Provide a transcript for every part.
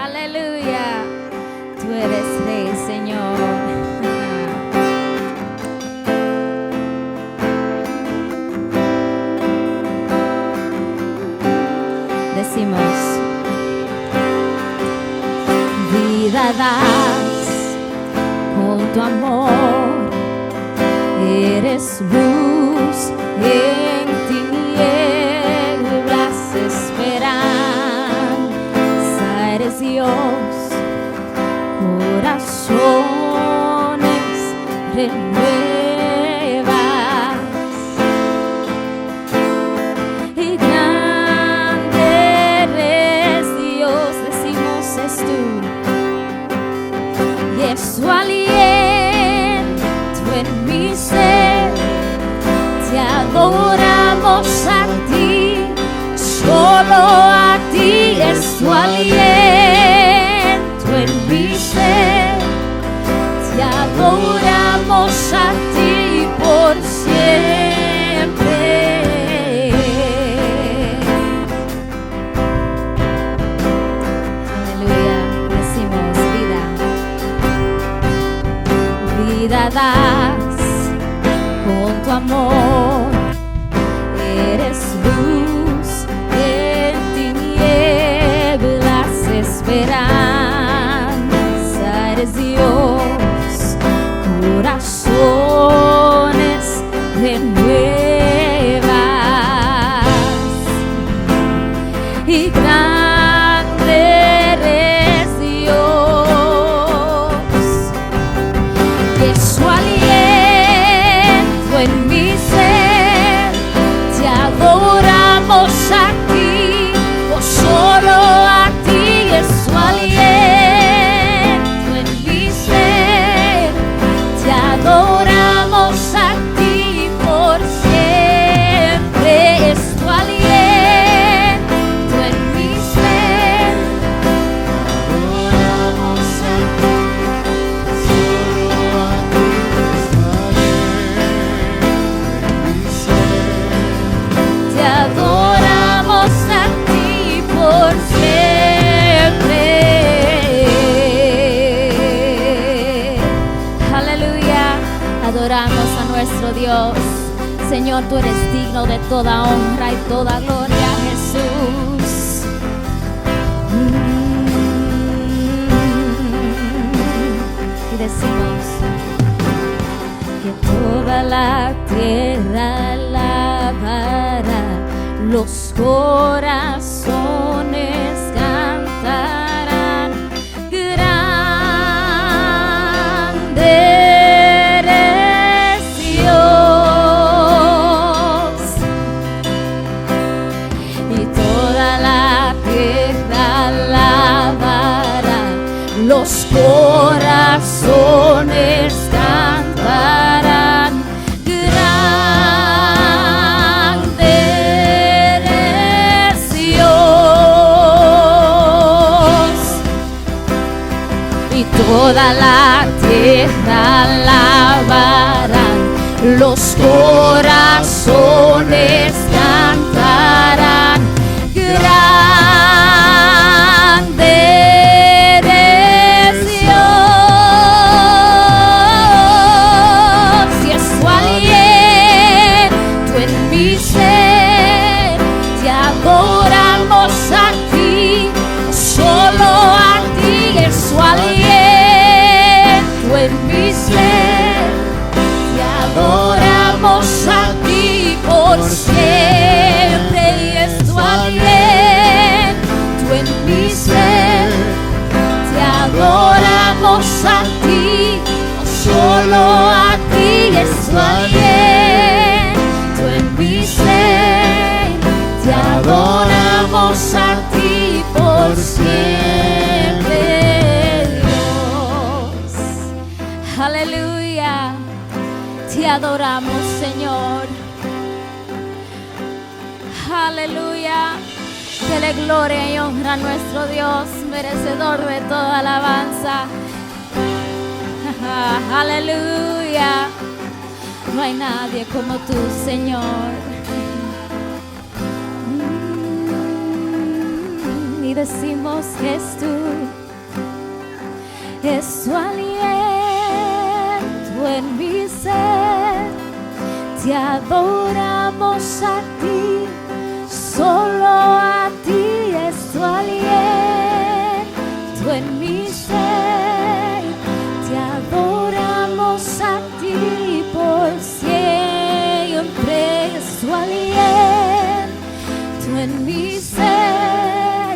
Aleluya. Tú eres Rey, Señor. Decimos: vida das con tu amor, eres luz en tinieblas, esperanza, eres Dios, corazones renuevas, y grande eres Dios. Decimos: es tú, y es tu aliento en mi ser. Te adoramos a ti, solo a ti, es tu aliento en mi ser. Te adoramos a ti por siempre. Aleluya. Decimos: vida das con tu amor, eres luz en tinieblas, esperanza, eres Dios, corazones renuevas, y grande eres Dios, y es su aliento en mi ser. Te adoramos a ti, oh, solo a ti, es su aliento en mi ser. Te adoramos a ti por siempre, es tu aliento en mi ser. Adoramos a ti, solo a ti, te adoramos a ti por siempre. Aleluya. Adoramos a nuestro Dios. Señor, tú eres digno de toda honra y toda gloria, Jesús. Y decimos que toda la tierra alabará, los corazones cantarán. Grande eres Dios, y toda la tierra alabará, los corazones cantarán. Grande eres Dios, y toda la tierra alabarán, los corazones cantarán. Grande eres Dios, y es tu aliento en mi ser. Te adoramos a ti, solo a ti, es tu aliento en mi ser. Te adoramos a ti por siempre, y es tu aliento en mi ser. Te adoramos a ti, solo a ti, es tu aliento en mi ser. Te adoramos a ti por siempre, Dios. Aleluya. Te adoramos, Señor. Aleluya. Dele gloria y honra a nuestro Dios, merecedor de toda alabanza. Aleluya. No hay nadie como tú, Señor. y decimos que es tu aliento en mi ser. Te adoramos a ti, solo a ti es tu aliento en mi ser. Te adoramos a ti por siempre, es tu aliento en mi ser.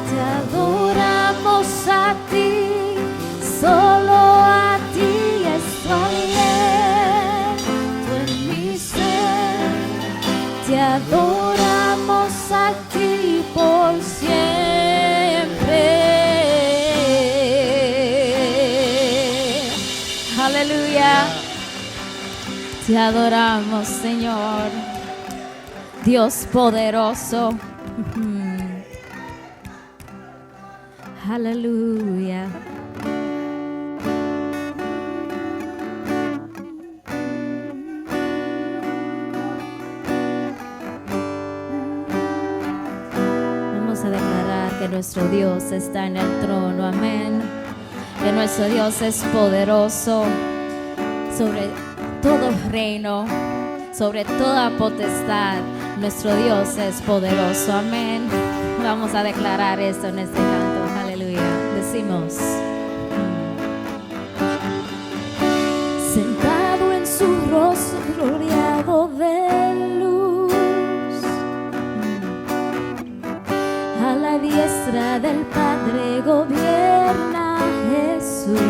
Te adoramos a ti, solo a ti es tu aliento en mi ser. Te adoramos a ti por siempre. Aleluya. Te adoramos, Señor, Dios poderoso. Aleluya. Vamos a declarar que nuestro Dios está en el trono, amén. Que nuestro Dios es poderoso sobre todo reino, sobre toda potestad. Nuestro Dios es poderoso, amén. Vamos a declarar esto en este canto, aleluya. Decimos: sentado en su rostro rodeado de luz, a la diestra del Padre gobierna Jesús.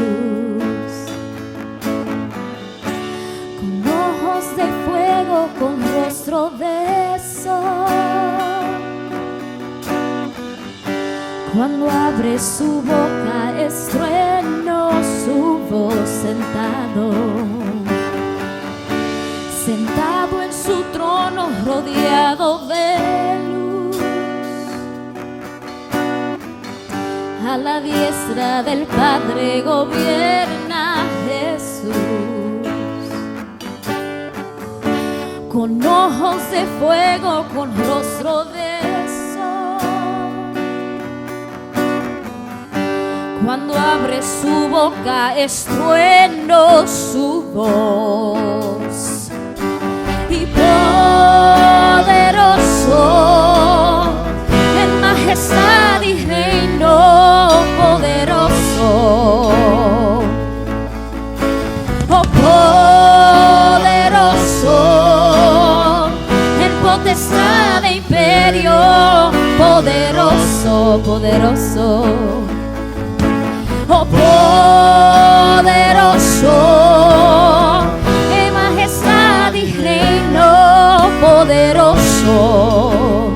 Con ojos de fuego, con rostro de sol, cuando abre su boca es trueno su voz. Sentado en su trono rodeado de luz, a la diestra del Padre gobierna Jesús. Con ojos de fuego, con rostro de sol, cuando abre su boca es trueno su voz. Y poderoso en majestad y reino, poderoso, oh poderoso en potestad e imperio, poderoso, poderoso, oh poderoso en majestad y reino, poderoso,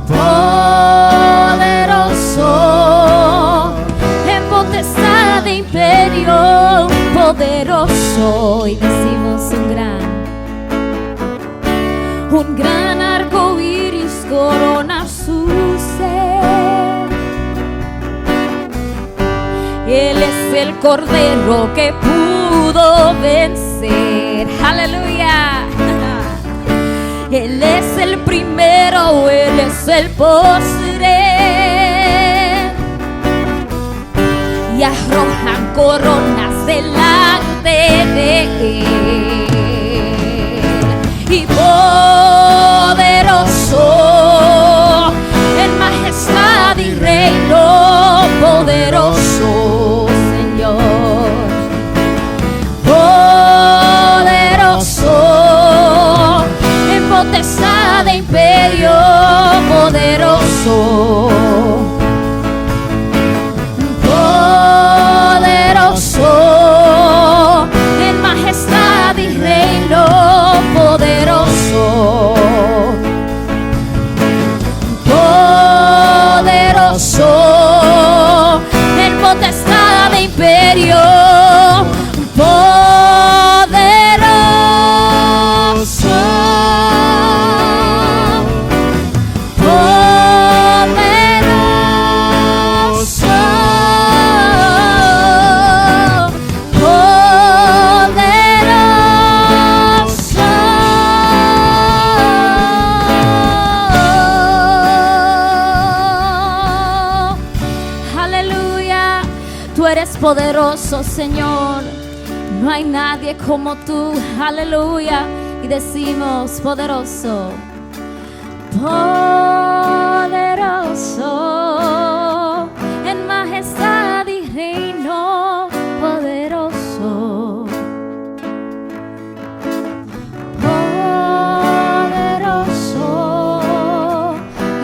poderoso en potestad de imperio, poderoso. Y decimos un gran arco iris corona su ser. Él es el Cordero que pudo vencer, aleluya. Él es el primero, Él es el postre, y arrojan coronas delante de Él. Y poderoso en majestad y reino, poderoso Señor, poderoso en potestad de imperio, poderoso, poderoso en majestad y reino, poderoso, poderoso, Señor. No hay nadie como tú, aleluya. Y decimos poderoso, poderoso, en majestad y reino, poderoso, poderoso,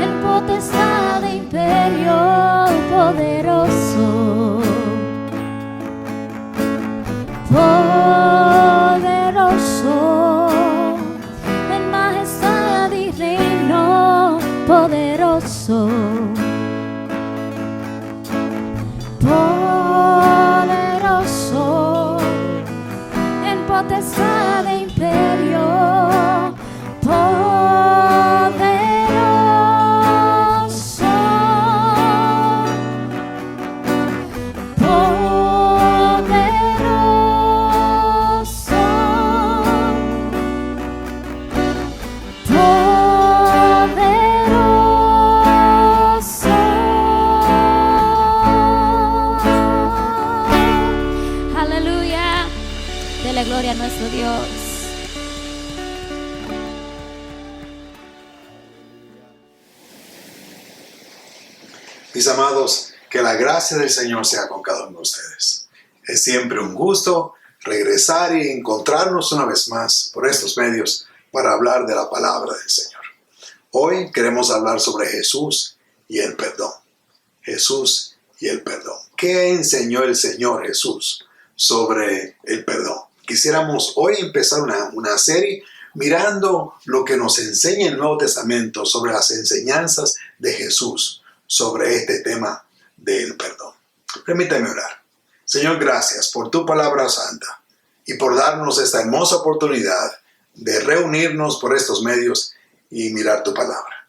en potestad e imperio, poderoso, poderoso, en majestad y reino, poderoso, poderoso, en potestad e imperio, poderoso, poderoso, poderoso. Aleluya. Dele gloria a nuestro Dios. Mis amados, que la gracia del Señor sea con cada uno de ustedes. Es siempre un gusto regresar y encontrarnos una vez más por estos medios para hablar de la palabra del Señor. Hoy queremos hablar sobre Jesús y el perdón. Jesús y el perdón. ¿Qué enseñó el Señor Jesús sobre el perdón? Quisiéramos hoy empezar una serie mirando lo que nos enseña el Nuevo Testamento sobre las enseñanzas de Jesús sobre este tema del perdón. Permítame orar. Señor, gracias por tu palabra santa y por darnos esta hermosa oportunidad de reunirnos por estos medios y mirar tu palabra.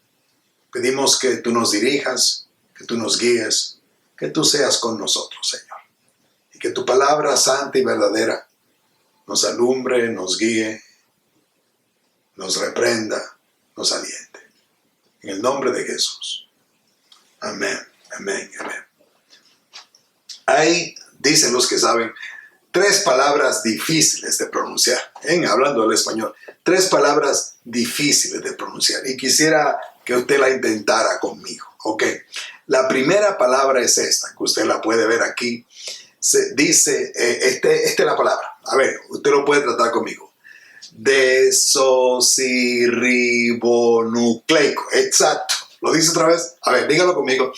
Pedimos que tú nos dirijas, que tú nos guíes, que tú seas con nosotros, Señor. Y que tu palabra santa y verdadera nos alumbre, nos guíe, nos reprenda, nos aliente. En el nombre de Jesús. Amén, amén, amén. Hay, dicen los que saben, 3 palabras difíciles de pronunciar. Hablando del español, 3 palabras difíciles de pronunciar. Y quisiera que usted la intentara conmigo. Ok. La primera palabra es esta, que usted la puede ver aquí. Dice, esta es la palabra. A ver, usted lo puede tratar conmigo. Desoxirribonucleico. Exacto. ¿Lo dice otra vez? A ver, dígalo conmigo.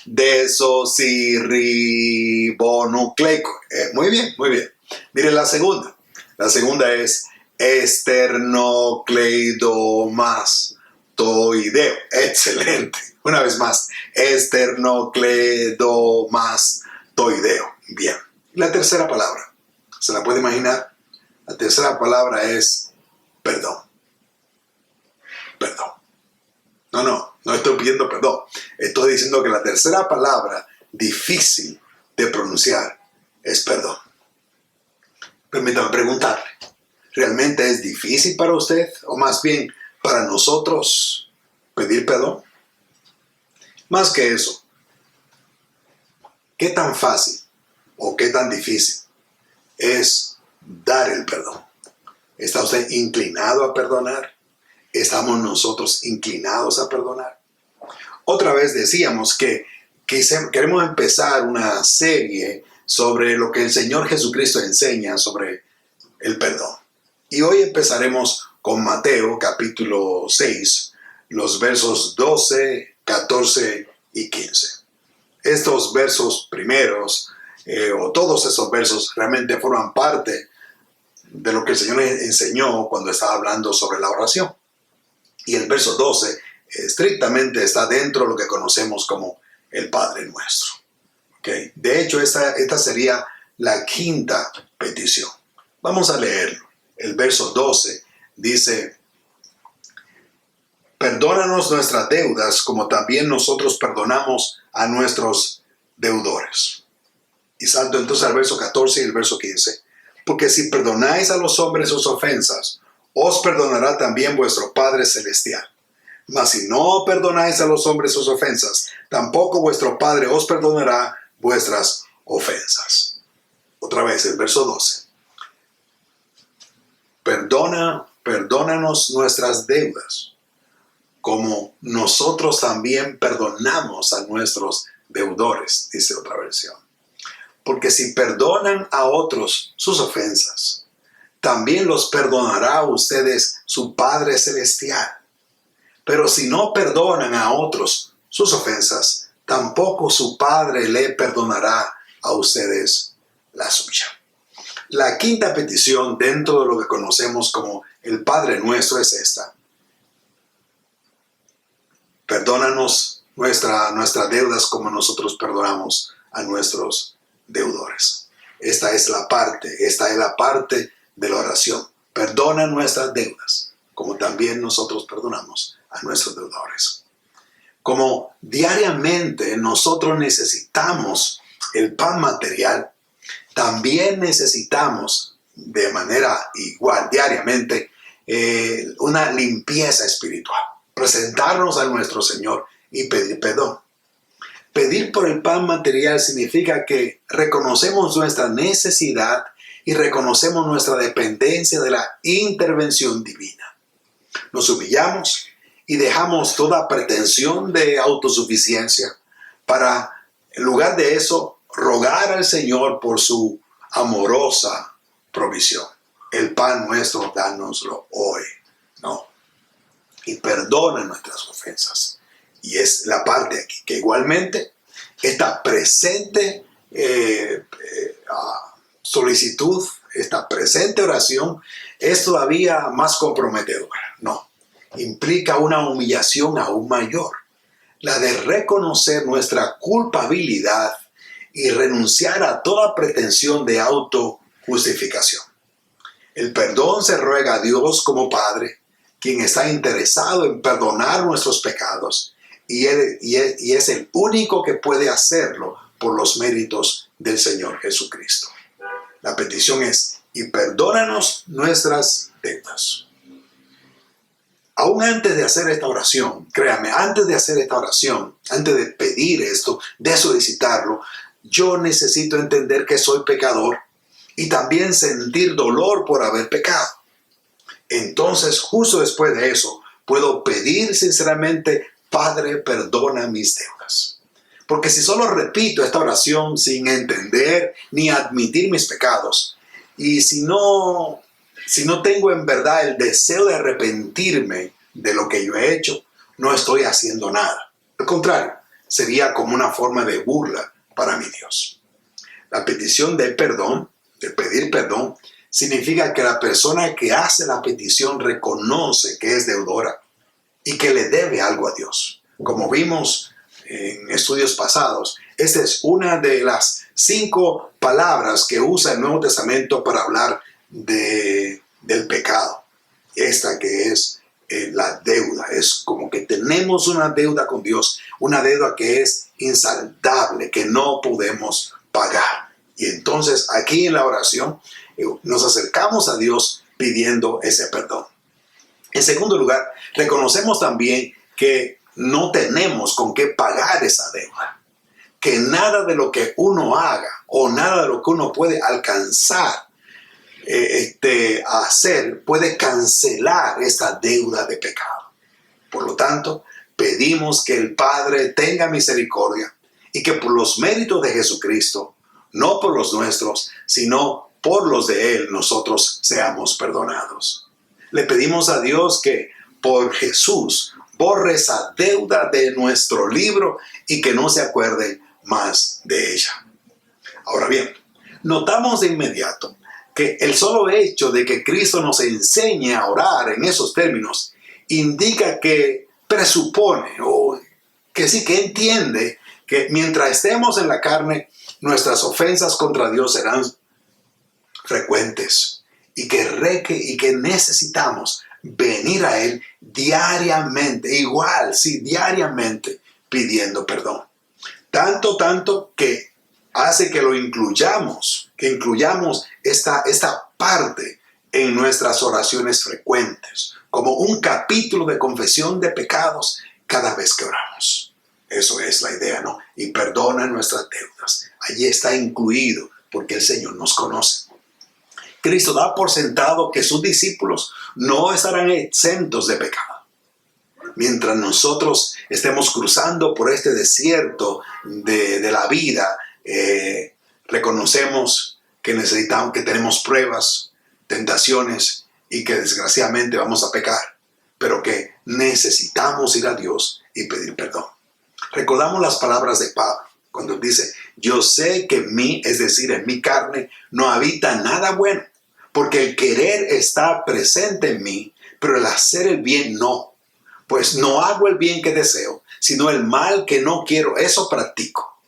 Desoxirribonucleico. Muy bien, muy bien. Mire la segunda. La segunda es esternocleidomastoideo. Excelente. Una vez más. Esternocleidomastoideo. Bien. La tercera palabra. ¿Se la puede imaginar? La tercera palabra es perdón. Perdón. No estoy pidiendo perdón. Estoy diciendo que la tercera palabra difícil de pronunciar es perdón. Permítame preguntarle, ¿realmente es difícil para usted o más bien para nosotros pedir perdón? Más que eso, ¿qué tan fácil o qué tan difícil es dar el perdón? ¿Está usted inclinado a perdonar? ¿Estamos nosotros inclinados a perdonar? Otra vez decíamos que queremos empezar una serie sobre lo que el Señor Jesucristo enseña sobre el perdón. Y hoy empezaremos con Mateo capítulo 6, los versos 12, 14 y 15. Estos versos primeros, o todos esos versos, realmente forman parte de lo que el Señor enseñó cuando estaba hablando sobre la oración. Y el verso 12 estrictamente está dentro de lo que conocemos como el Padre Nuestro. ¿Okay? De hecho, esta sería la quinta petición. Vamos a leerlo. El verso 12 dice: perdónanos nuestras deudas como también nosotros perdonamos a nuestros deudores. Y salto entonces al verso 14 y el verso 15. Porque si perdonáis a los hombres sus ofensas, os perdonará también vuestro Padre Celestial. Mas si no perdonáis a los hombres sus ofensas, tampoco vuestro Padre os perdonará vuestras ofensas. Otra vez, el verso 12. Perdónanos nuestras deudas, como nosotros también perdonamos a nuestros deudores, dice otra versión. Porque si perdonan a otros sus ofensas, también los perdonará a ustedes su Padre Celestial. Pero si no perdonan a otros sus ofensas, tampoco su Padre le perdonará a ustedes la suya. La quinta petición dentro de lo que conocemos como el Padre Nuestro es esta. Perdónanos nuestras deudas como nosotros perdonamos a nuestros deudores. Esta es la parte de la oración. Perdona nuestras deudas, como también nosotros perdonamos a nuestros deudores. Como diariamente nosotros necesitamos el pan material, también necesitamos de manera igual diariamente una limpieza espiritual. Presentarnos a nuestro Señor y pedir perdón. Pedir por el pan material significa que reconocemos nuestra necesidad y reconocemos nuestra dependencia de la intervención divina. Nos humillamos y dejamos toda pretensión de autosuficiencia para, en lugar de eso, rogar al Señor por su amorosa provisión. El pan nuestro, dánoslo hoy, ¿no? Y perdona nuestras ofensas. Y es la parte aquí, que igualmente esta presente solicitud, esta presente oración es todavía más comprometedora. No, implica una humillación aún mayor, la de reconocer nuestra culpabilidad y renunciar a toda pretensión de autojustificación. El perdón se ruega a Dios como Padre, quien está interesado en perdonar nuestros pecados, y es el único que puede hacerlo por los méritos del Señor Jesucristo. La petición es, y perdónanos nuestras deudas. Aún antes de hacer esta oración, créame, antes de pedir esto, de solicitarlo, yo necesito entender que soy pecador y también sentir dolor por haber pecado. Entonces, justo después de eso, puedo pedir sinceramente, Padre, perdona mis deudas. Porque si solo repito esta oración sin entender ni admitir mis pecados, y si no tengo en verdad el deseo de arrepentirme de lo que yo he hecho, no estoy haciendo nada. Al contrario, sería como una forma de burla para mi Dios. La petición de perdón, de pedir perdón, significa que la persona que hace la petición reconoce que es deudora y que le debe algo a Dios. Como vimos en estudios pasados, esta es una de las 5 palabras que usa el Nuevo Testamento para hablar del pecado. Esta que es la deuda. Es como que tenemos una deuda con Dios, una deuda que es insaldable, que no podemos pagar. Y entonces aquí en la oración nos acercamos a Dios pidiendo ese perdón. En segundo lugar, reconocemos también que no tenemos con qué pagar esa deuda. Que nada de lo que uno haga o nada de lo que uno puede alcanzar a hacer puede cancelar esta deuda de pecado. Por lo tanto, pedimos que el Padre tenga misericordia y que por los méritos de Jesucristo, no por los nuestros, sino por los de Él, nosotros seamos perdonados. Le pedimos a Dios que por Jesús borre esa deuda de nuestro libro y que no se acuerde más de ella. Ahora bien, notamos de inmediato que el solo hecho de que Cristo nos enseñe a orar en esos términos indica que presupone o que sí que entiende que mientras estemos en la carne, nuestras ofensas contra Dios serán frecuentes y que necesitamos venir a Él diariamente, diariamente pidiendo perdón. Tanto que hace que lo incluyamos, esta parte en nuestras oraciones frecuentes, como un capítulo de confesión de pecados cada vez que oramos. Eso es la idea, ¿no? Y perdona nuestras deudas. Allí está incluido porque el Señor nos conoce. Cristo da por sentado que sus discípulos no estarán exentos de pecado. Mientras nosotros estemos cruzando por este desierto de la vida, reconocemos que necesitamos, que tenemos pruebas, tentaciones y que desgraciadamente vamos a pecar, pero que necesitamos ir a Dios y pedir perdón. Recordamos las palabras de Pablo cuando dice: yo sé que en mí, es decir, en mi carne, no habita nada bueno, porque el querer está presente en mí, pero el hacer el bien no. Pues no hago el bien que deseo, sino el mal que no quiero, eso practico.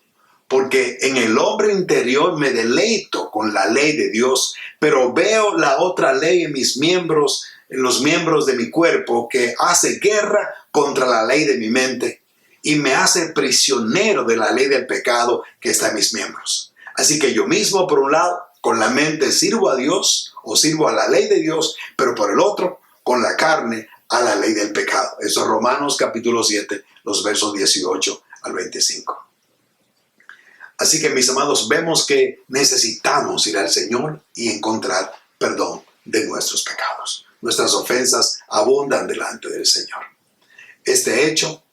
Porque en el hombre interior me deleito con la ley de Dios, pero veo la otra ley en mis miembros, en los miembros de mi cuerpo, que hace guerra contra la ley de mi mente y me hace prisionero de la ley del pecado que está en mis miembros. Así que yo mismo, por un lado, con la mente sirvo a Dios o sirvo a la ley de Dios, pero por el otro, con la carne, a la ley del pecado. Eso es Romanos capítulo 7, los versos 18 al 25. Así que, mis amados, vemos que necesitamos ir al Señor y encontrar perdón de nuestros pecados. Nuestras ofensas abundan delante del Señor. Este hecho,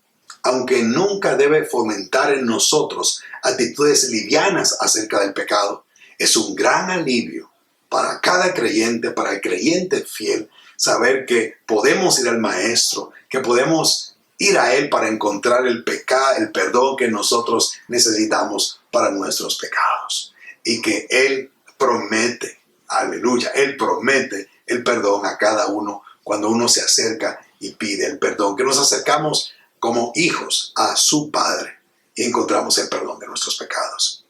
aunque nunca debe fomentar en nosotros actitudes livianas acerca del pecado, es un gran alivio para cada creyente, para el creyente fiel, saber que podemos ir al Maestro, que podemos ir a Él para encontrar el perdón que nosotros necesitamos para nuestros pecados. Y que Él promete, aleluya, Él promete el perdón a cada uno cuando uno se acerca y pide el perdón. Que nos acercamos como hijos a su Padre y encontramos el perdón de nuestros pecados.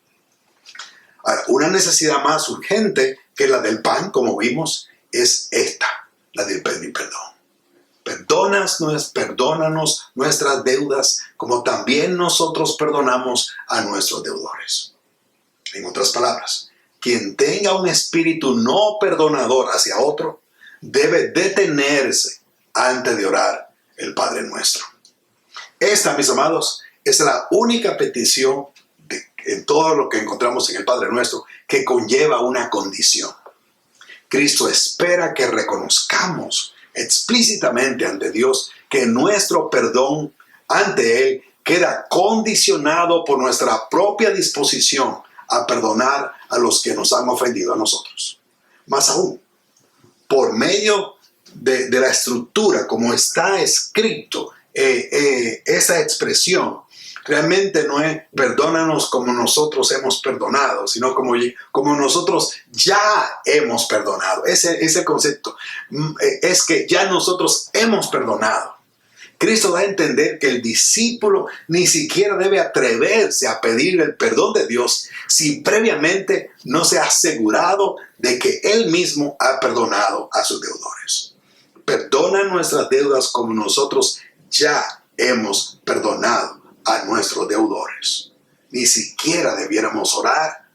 Ahora, una necesidad más urgente que la del pan, como vimos, es esta: la del pedir perdón. Perdónanos nuestras deudas, como también nosotros perdonamos a nuestros deudores. En otras palabras, quien tenga un espíritu no perdonador hacia otro, debe detenerse antes de orar el Padre Nuestro. Esta, mis amados, es la única petición en todo lo que encontramos en el Padre Nuestro que conlleva una condición. Cristo espera que reconozcamos explícitamente ante Dios que nuestro perdón ante Él queda condicionado por nuestra propia disposición a perdonar a los que nos han ofendido a nosotros. Más aún, por medio de la estructura como está escrito, esa expresión realmente no es perdónanos como nosotros hemos perdonado, sino como nosotros ya hemos perdonado. Ese concepto es que ya nosotros hemos perdonado. Cristo da a entender que el discípulo ni siquiera debe atreverse a pedir el perdón de Dios si previamente no se ha asegurado de que Él mismo ha perdonado a sus deudores. Perdona nuestras deudas como nosotros ya hemos perdonado a nuestros deudores. Ni siquiera debiéramos orar,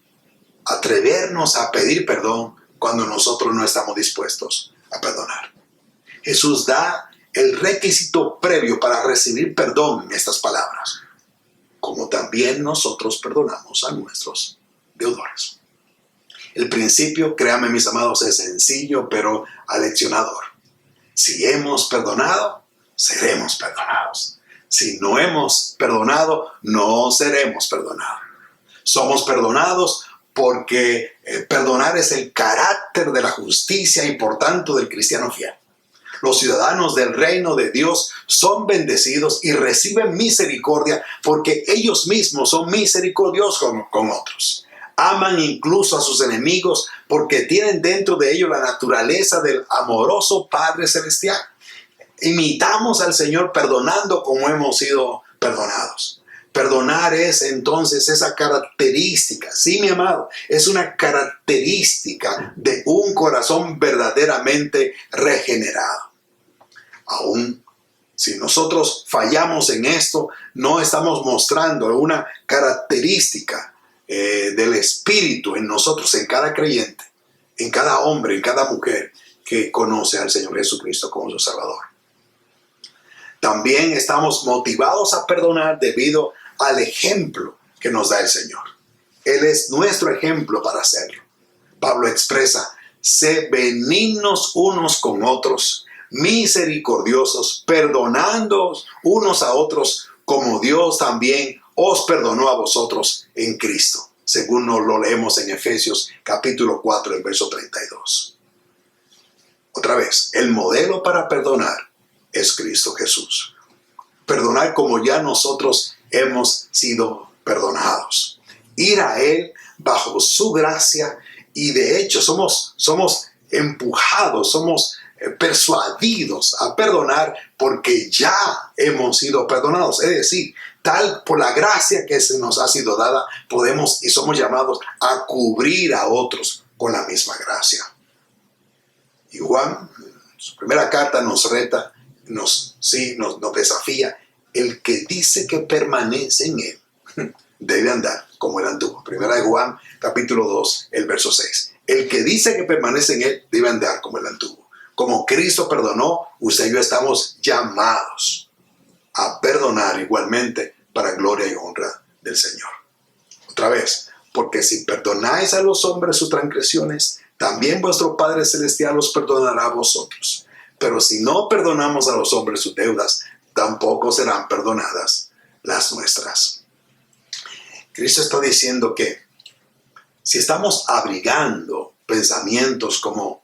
atrevernos a pedir perdón cuando nosotros no estamos dispuestos a perdonar. Jesús da el requisito previo para recibir perdón en estas palabras: como también nosotros perdonamos a nuestros deudores. El principio, créanme mis amados, es sencillo pero aleccionador. Si hemos perdonado, seremos perdonados. Si no hemos perdonado, no seremos perdonados. Somos perdonados porque perdonar es el carácter de la justicia y por tanto del cristiano fiel. Los ciudadanos del reino de Dios son bendecidos y reciben misericordia porque ellos mismos son misericordiosos con otros. Aman incluso a sus enemigos porque tienen dentro de ellos la naturaleza del amoroso Padre Celestial. Imitamos al Señor perdonando como hemos sido perdonados. Perdonar es entonces esa característica, sí, mi amado, es una característica de un corazón verdaderamente regenerado. Aún si nosotros fallamos en esto, no estamos mostrando una característica del Espíritu en nosotros, en cada creyente, en cada hombre, en cada mujer que conoce al Señor Jesucristo como su Salvador. También estamos motivados a perdonar debido al ejemplo que nos da el Señor. Él es nuestro ejemplo para hacerlo. Pablo expresa: sé benignos unos con otros, misericordiosos, perdonándoos unos a otros, como Dios también os perdonó a vosotros en Cristo, según nos lo leemos en Efesios capítulo 4, el verso 32. Otra vez, el modelo para perdonar es Cristo Jesús. Perdonar como ya nosotros hemos sido perdonados. Ir a Él bajo su gracia, y de hecho somos empujados, somos persuadidos a perdonar porque ya hemos sido perdonados. Es decir, tal por la gracia que se nos ha sido dada, podemos y somos llamados a cubrir a otros con la misma gracia. Y Juan, en su primera carta, nos reta, nos desafía: el que dice que permanece en Él debe andar como Él anduvo. Primera de Juan, capítulo 2, el verso 6. El que dice que permanece en Él debe andar como Él anduvo. Como Cristo perdonó, usted y yo estamos llamados a perdonar igualmente para gloria y honra del Señor. Otra vez, porque si perdonáis a los hombres sus transgresiones, también vuestro Padre Celestial los perdonará a vosotros. Pero si no perdonamos a los hombres sus deudas, tampoco serán perdonadas las nuestras. Cristo está diciendo que si estamos abrigando pensamientos como: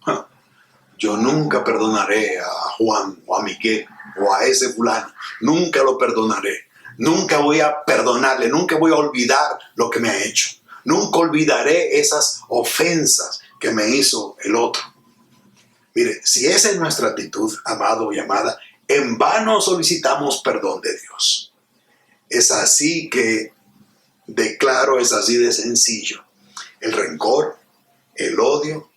yo nunca perdonaré a Juan o a Miguel o a ese fulano, nunca lo perdonaré, nunca voy a perdonarle, nunca voy a olvidar lo que me ha hecho, nunca olvidaré esas ofensas que me hizo el otro. Mire, si esa es nuestra actitud, amado y amada, en vano solicitamos perdón de Dios. Es así que declaro, es así de sencillo. El rencor, el odio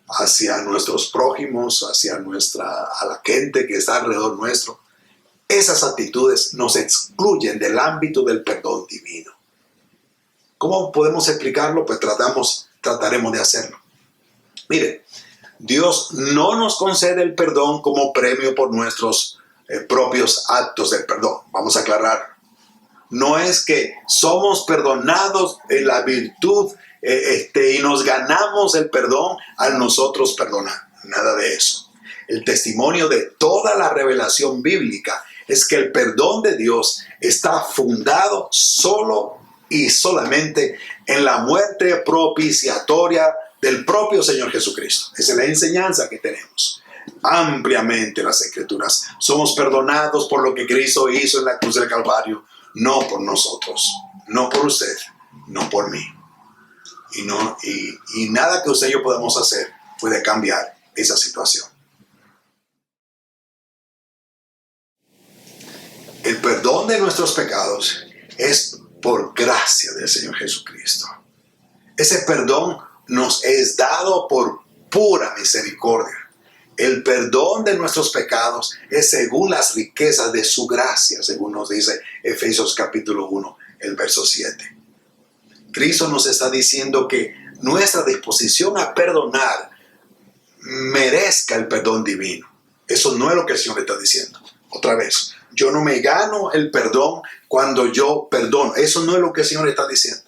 hacia nuestros prójimos, hacia a la gente que está alrededor nuestro, esas actitudes nos excluyen del ámbito del perdón divino. ¿Cómo podemos explicarlo? Pues trataremos de hacerlo. Mire, Dios no nos concede el perdón como premio por nuestros propios actos de perdón. Vamos a aclarar. No es que somos perdonados en la virtud y nos ganamos el perdón al nosotros perdonar. Nada de eso. El testimonio de toda la revelación bíblica es que el perdón de Dios está fundado solo y solamente en la muerte propiciatoria del propio Señor Jesucristo. Esa es la enseñanza que tenemos ampliamente en las Escrituras. Somos perdonados por lo que Cristo hizo en la cruz del Calvario, no por nosotros, no por usted, no por mí. Y nada que usted y yo podamos hacer puede cambiar esa situación. El perdón de nuestros pecados es por gracia del Señor Jesucristo. Ese perdón nos es dado por pura misericordia. El perdón de nuestros pecados es según las riquezas de su gracia, según nos dice Efesios capítulo 1, el verso 7. Cristo nos está diciendo que nuestra disposición a perdonar merezca el perdón divino. Eso no es lo que el Señor está diciendo. Otra vez, yo no me gano el perdón cuando yo perdono. Eso no es lo que el Señor está diciendo.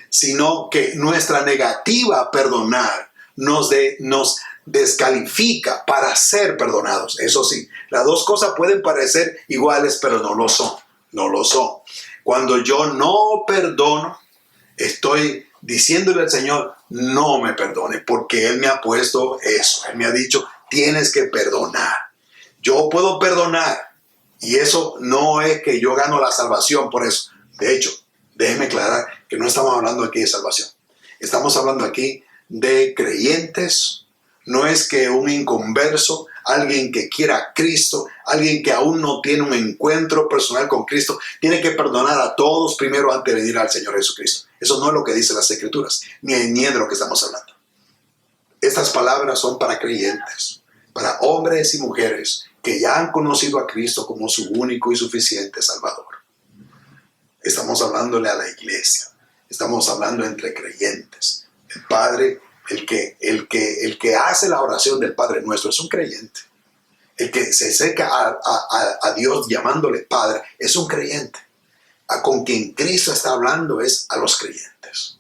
Sino que nuestra negativa a perdonar nos descalifica para ser perdonados. Eso sí, las dos cosas pueden parecer iguales, pero no lo son. No lo son. Cuando yo no perdono, estoy diciéndole al Señor: no me perdone, porque Él me ha puesto eso. Él me ha dicho: tienes que perdonar. Yo puedo perdonar, y eso no es que yo gano la salvación por eso. De hecho, déjeme aclarar que no estamos hablando aquí de salvación. Estamos hablando aquí de creyentes. No es que un inconverso, alguien que quiera a Cristo, alguien que aún no tiene un encuentro personal con Cristo, tiene que perdonar a todos primero antes de venir al Señor Jesucristo. Eso no es lo que dicen las Escrituras, ni de lo que estamos hablando. Estas palabras son para creyentes, para hombres y mujeres que ya han conocido a Cristo como su único y suficiente Salvador. Estamos hablándole a la iglesia, estamos hablando entre creyentes. El Padre, el que hace la oración del Padre Nuestro es un creyente. El que se acerca a Dios llamándole Padre es un creyente. con quien Cristo está hablando es a los creyentes.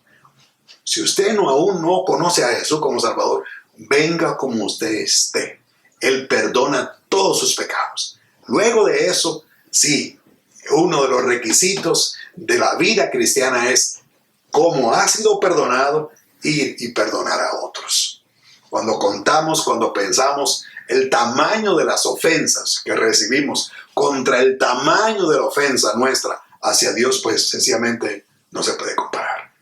Si usted aún no conoce a Jesús como Salvador, venga como usted esté. Él perdona todos sus pecados. Luego de eso, sí, uno de los requisitos de la vida cristiana es, como ha sido perdonado, ir y perdonar a otros. Cuando pensamos el tamaño de las ofensas que recibimos contra el tamaño de la ofensa nuestra hacia Dios, pues sencillamente no se puede comparar.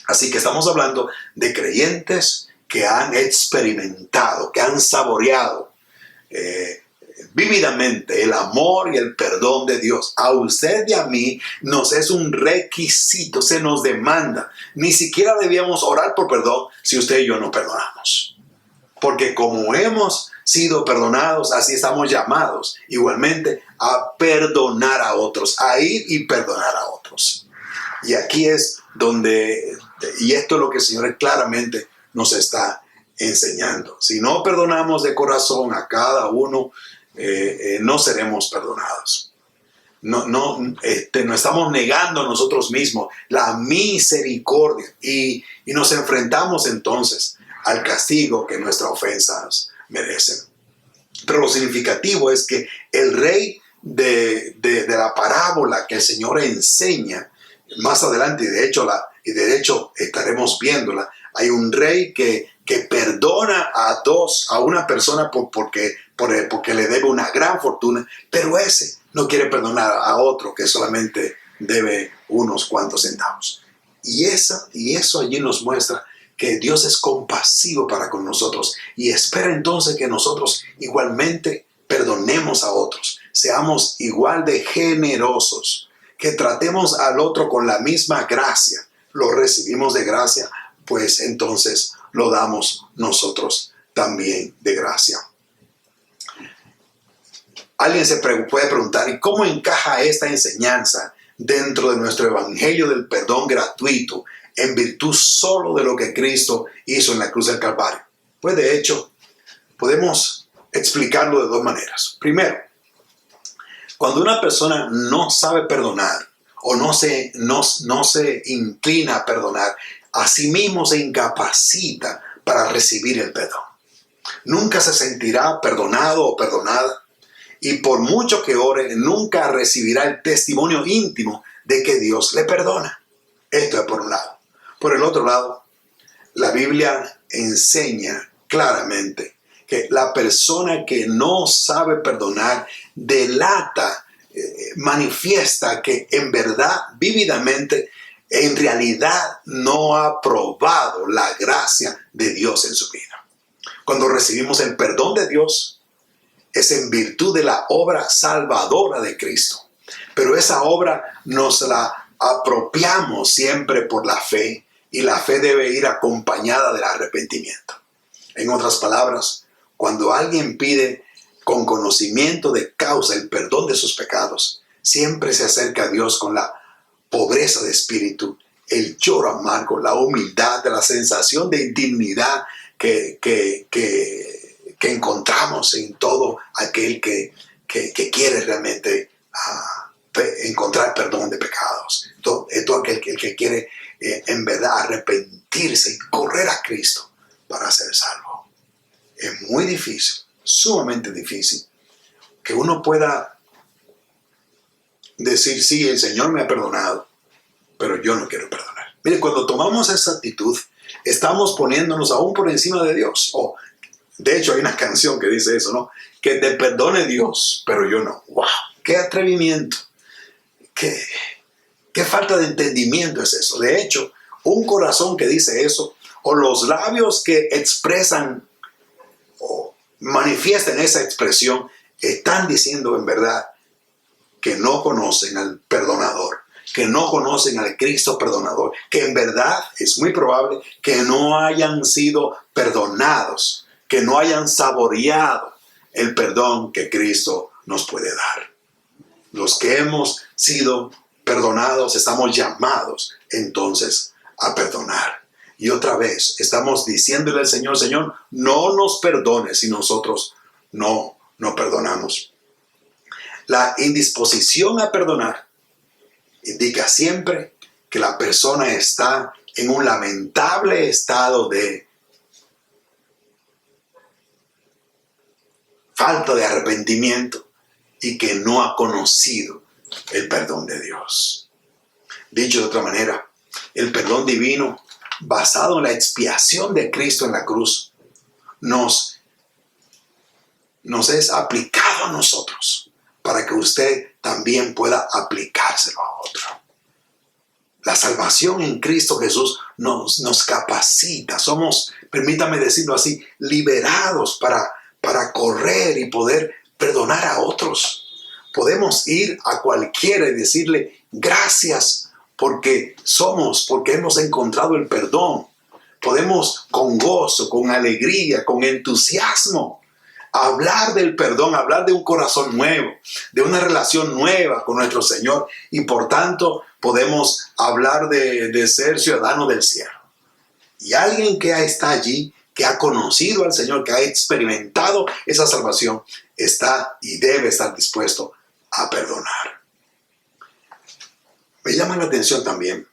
Así que estamos hablando de creyentes que han experimentado, que han saboreado vívidamente el amor y el perdón de Dios. A usted y a mí nos es un requisito, se nos demanda. Ni siquiera debíamos orar por perdón si usted y yo no perdonamos. Porque como hemos sido perdonados, así estamos llamados igualmente a perdonar a otros, a ir y perdonar a otros. Y aquí es donde, y esto es lo que el Señor claramente nos está enseñando. Si no perdonamos de corazón a cada uno, no seremos perdonados. No estamos negando a nosotros mismos la misericordia y nos enfrentamos entonces al castigo que nuestras ofensas merecen. Pero lo significativo es que el rey de la parábola que el Señor enseña más adelante, y de hecho estaremos viéndola, hay un rey que perdona a una persona porque le debe una gran fortuna, pero ese no quiere perdonar a otro que solamente debe unos cuantos centavos. Y eso allí nos muestra que Dios es compasivo para con nosotros y espera entonces que nosotros igualmente perdonemos a otros, seamos igual de generosos, que tratemos al otro con la misma gracia. Lo recibimos de gracia, pues entonces lo damos nosotros también de gracia. Alguien se puede preguntar, ¿y cómo encaja esta enseñanza dentro de nuestro evangelio del perdón gratuito en virtud solo de lo que Cristo hizo en la cruz del Calvario? Pues de hecho, podemos explicarlo de dos maneras. Primero, cuando una persona no sabe perdonar o no se inclina a perdonar, a sí mismo se incapacita para recibir el perdón. Nunca se sentirá perdonado o perdonada y por mucho que ore, nunca recibirá el testimonio íntimo de que Dios le perdona. Esto es por un lado. Por el otro lado, la Biblia enseña claramente que la persona que no sabe perdonar delata, manifiesta que en verdad, vívidamente, en realidad no ha probado la gracia de Dios en su vida. Cuando recibimos el perdón de Dios, es en virtud de la obra salvadora de Cristo. Pero esa obra nos la apropiamos siempre por la fe, y la fe debe ir acompañada del arrepentimiento. En otras palabras, cuando alguien pide con conocimiento de causa el perdón de sus pecados, siempre se acerca a Dios con la pobreza de espíritu, el lloro amargo, la humildad, la sensación de indignidad que encontramos en todo aquel que quiere realmente encontrar perdón de pecados. Todo aquel que quiere en verdad arrepentirse y correr a Cristo para ser salvo. Es muy difícil, sumamente difícil, que uno pueda decir, sí, el Señor me ha perdonado, pero yo no quiero perdonar. Mire, cuando tomamos esa actitud, estamos poniéndonos aún por encima de Dios. De hecho, hay una canción que dice eso, ¿no? Que te perdone Dios, pero yo no. ¡Wow! ¡Qué atrevimiento! ¿Qué falta de entendimiento es eso? De hecho, un corazón que dice eso, o los labios que expresan o manifiestan esa expresión, están diciendo en verdad que no conocen al perdonador, que no conocen al Cristo perdonador, que en verdad es muy probable que no hayan sido perdonados, que no hayan saboreado el perdón que Cristo nos puede dar. Los que hemos sido perdonados estamos llamados entonces a perdonar. Y otra vez estamos diciéndole al Señor, Señor, no nos perdones si nosotros no perdonamos. La indisposición a perdonar indica siempre que la persona está en un lamentable estado de falta de arrepentimiento y que no ha conocido el perdón de Dios. Dicho de otra manera, el perdón divino, basado en la expiación de Cristo en la cruz, nos es aplicado a nosotros para que usted también pueda aplicárselo a otro. La salvación en Cristo Jesús nos capacita. Somos, permítame decirlo así, liberados para correr y poder perdonar a otros. Podemos ir a cualquiera y decirle gracias porque hemos encontrado el perdón. Podemos con gozo, con alegría, con entusiasmo hablar del perdón, hablar de un corazón nuevo, de una relación nueva con nuestro Señor, y por tanto podemos hablar de ser ciudadano del cielo. Y alguien que está allí, que ha conocido al Señor, que ha experimentado esa salvación, está y debe estar dispuesto a perdonar. Me llama la atención también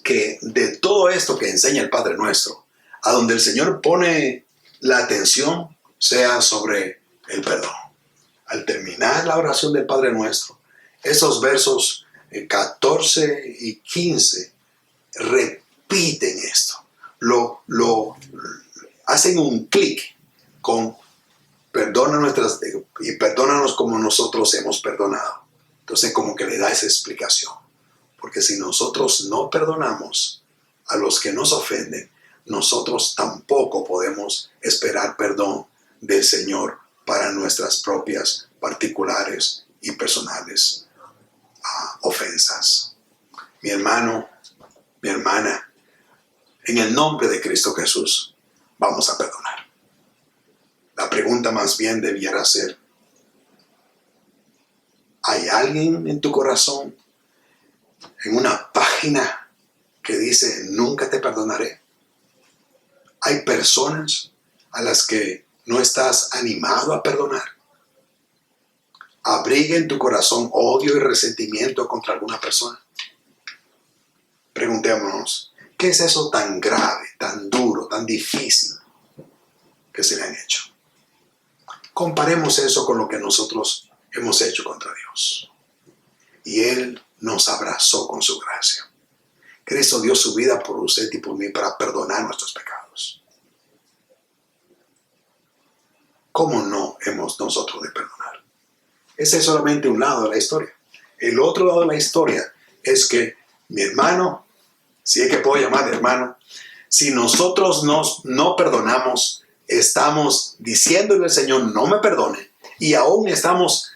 que de todo esto que enseña el Padre Nuestro, a donde el Señor pone la atención sea sobre el perdón. Al terminar la oración del Padre Nuestro, esos versos 14 y 15 repiten esto. Lo hacen un clic con perdónanos como nosotros hemos perdonado. Entonces como que le da esa explicación. Porque si nosotros no perdonamos a los que nos ofenden, nosotros tampoco podemos esperar perdón del Señor para nuestras propias particulares y personales ofensas. Mi hermano, mi hermana, en el nombre de Cristo Jesús, vamos a perdonar. La pregunta más bien debiera ser, ¿hay alguien en tu corazón en una página que dice nunca te perdonaré? ¿Hay personas a las que no estás animado a perdonar? ¿Abriga en tu corazón odio y resentimiento contra alguna persona? Preguntémonos, ¿qué es eso tan grave, tan duro, tan difícil que se le han hecho? Comparemos eso con lo que nosotros hemos hecho contra Dios. Y Él nos abrazó con su gracia. Cristo dio su vida por usted y por mí para perdonar nuestros pecados. ¿Cómo no hemos nosotros de perdonar? Ese es solamente un lado de la historia. El otro lado de la historia es que mi hermano, si es que puedo llamar de hermano, si nosotros no perdonamos, estamos diciéndole al Señor no me perdone, y aún estamos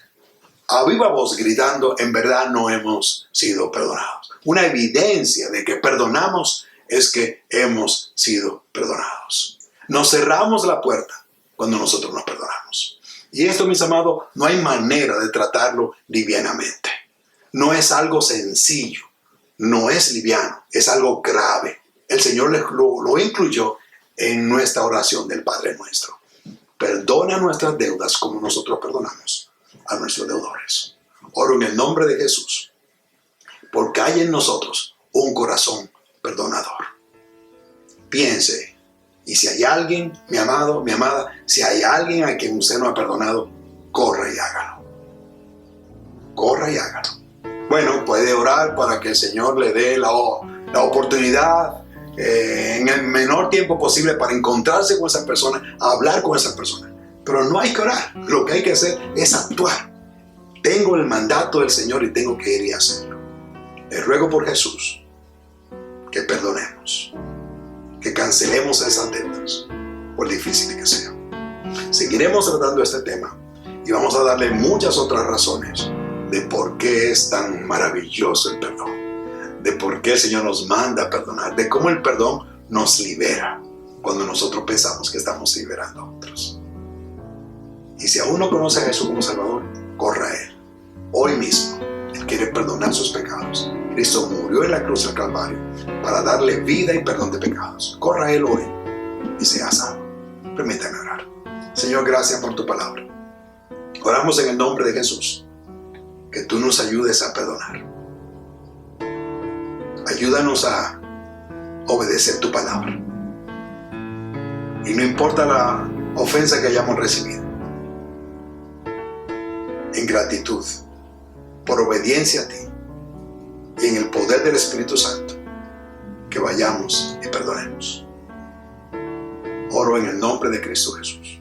a viva voz gritando, en verdad no hemos sido perdonados. Una evidencia de que perdonamos es que hemos sido perdonados. Nos cerramos la puerta cuando nosotros nos perdonamos. Y esto, mis amados, no hay manera de tratarlo livianamente. No es algo sencillo, no es liviano, es algo grave. El Señor lo incluyó en nuestra oración del Padre Nuestro. Perdona nuestras deudas como nosotros perdonamos a nuestros deudores. Oro en el nombre de Jesús, porque hay en nosotros un corazón perdonador. Piense, y si hay alguien, mi amado, mi amada, si hay alguien a quien usted no ha perdonado, corra y hágalo. Corra y hágalo. Bueno, puede orar para que el Señor le dé la oportunidad en el menor tiempo posible para encontrarse con esa persona, hablar con esa persona. Pero no hay que orar. Lo que hay que hacer es actuar. Tengo el mandato del Señor y tengo que ir y hacerlo. Le ruego por Jesús que perdonemos, que cancelemos esas deudas, por difíciles que sean. Seguiremos tratando este tema y vamos a darle muchas otras razones de por qué es tan maravilloso el perdón, de por qué el Señor nos manda a perdonar, de cómo el perdón nos libera cuando nosotros pensamos que estamos liberando a otros. Y si aún no conoce a Jesús como Salvador, corra a Él. Hoy mismo, Él quiere perdonar sus pecados. Cristo murió en la cruz del Calvario para darle vida y perdón de pecados. Corra a Él hoy y sea salvo. Permítame orar. Señor, gracias por tu palabra. Oramos en el nombre de Jesús, que tú nos ayudes a perdonar. ayúdanos a obedecer tu palabra. Y no importa la ofensa que hayamos recibido, en gratitud, por obediencia a ti y en el poder del Espíritu Santo, que vayamos y perdonemos. Oro en el nombre de Cristo Jesús.